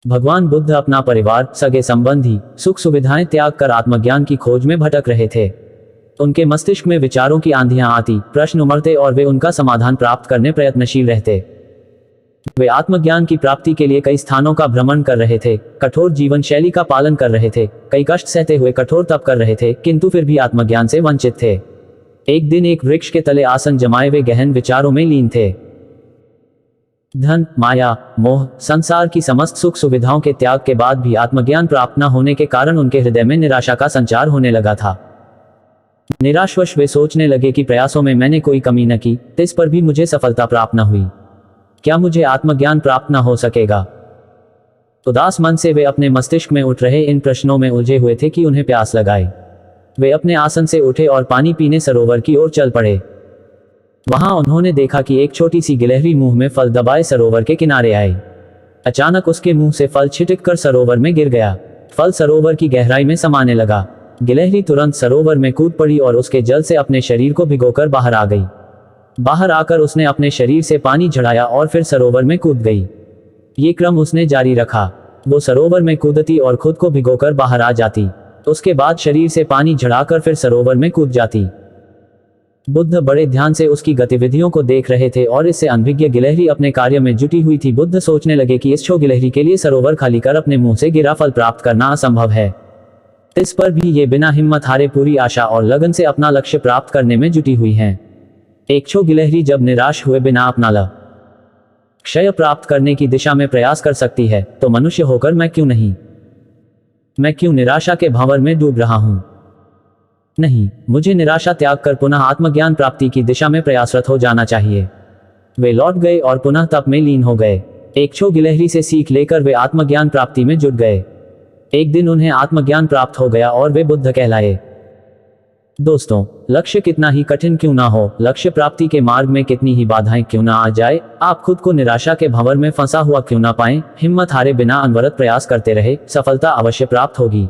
भगवान बुद्ध अपना परिवार, सगे संबंधी, सुख सुविधाएं त्याग कर आत्मज्ञान की खोज में भटक रहे थे। उनके मस्तिष्क में विचारों की आंधियां आती, प्रश्न उमड़ते और वे उनका समाधान प्राप्त करने प्रयत्नशील रहते। वे आत्मज्ञान की प्राप्ति के लिए कई स्थानों का भ्रमण कर रहे थे, कठोर जीवन शैली का पालन कर रहे थे, कई कष्ट सहते हुए कठोर तप कर रहे थे, किंतु फिर भी आत्मज्ञान से वंचित थे। एक दिन एक वृक्ष के तले आसन जमाए वे गहन विचारों में लीन थे। धन, माया, मोह, संसार की समस्त सुख सुविधाओं के त्याग के बाद भी आत्मज्ञान प्राप्त न होने के कारण उनके हृदय में निराशा का संचार होने लगा था। निराशवश वे सोचने लगे कि प्रयासों में मैंने कोई कमी न की, इस पर भी मुझे सफलता प्राप्त न हुई। क्या मुझे आत्मज्ञान प्राप्त न हो सकेगा? उदास मन से वे अपने मस्तिष्क में उठ रहे इन प्रश्नों में उलझे हुए थे कि उन्हें प्यास लगाई। वे अपने आसन से उठे और पानी पीने सरोवर की ओर चल पड़े। वहां उन्होंने देखा कि एक छोटी सी गिलहरी मुंह में फल दबाए सरोवर के किनारे आई। अचानक उसके मुंह से फल छिटक कर सरोवर में गिर गया। फल सरोवर की गहराई में समाने लगा। गिलहरी तुरंत सरोवर में कूद पड़ी और उसके जल से अपने शरीर को भिगोकर बाहर आ गई। बाहर आकर उसने अपने शरीर से पानी झड़ाया और फिर सरोवर में कूद गई। ये क्रम उसने जारी रखा। वो सरोवर में कूदती और खुद को भिगोकर बाहर आ जाती, उसके बाद शरीर से पानी झड़ाकर फिर सरोवर में कूद जाती। बुद्ध बड़े ध्यान से उसकी गतिविधियों को देख रहे थे और इससे अनभिज्ञ गिलहरी अपने कार्य में जुटी हुई थी। बुद्ध सोचने लगे कि इस छो गिलहरी के लिए सरोवर खाली कर अपने मुंह से गिरा फल प्राप्त करना असंभव है। इस पर भी ये बिना हिम्मत हारे पूरी आशा और लगन से अपना लक्ष्य प्राप्त करने में जुटी हुई हैं। एक छो गिलहरी जब निराश हुए बिना अपना लक्ष्य प्राप्त करने की दिशा में प्रयास कर सकती है, तो मनुष्य होकर मैं क्यों नहीं? मैं क्यों निराशा के भंवर में डूब रहा हूं? नहीं, मुझे निराशा त्याग कर पुनः आत्मज्ञान प्राप्ति की दिशा में प्रयासरत हो जाना चाहिए। वे लौट गए और पुनः तप में लीन हो गए। एक छो गिलहरी से सीख लेकर वे आत्मज्ञान प्राप्ति में जुट गए। एक दिन उन्हें आत्मज्ञान प्राप्त हो गया और वे बुद्ध कहलाए। दोस्तों, लक्ष्य कितना ही कठिन क्यों ना हो, लक्ष्य प्राप्ति के मार्ग में कितनी ही बाधाएं क्यों ना आ जाए, आप खुद को निराशा के भंवर में फंसा हुआ क्यों ना पाएं, हिम्मत हारे बिना अनवरत प्रयास करते रहे, सफलता अवश्य प्राप्त होगी।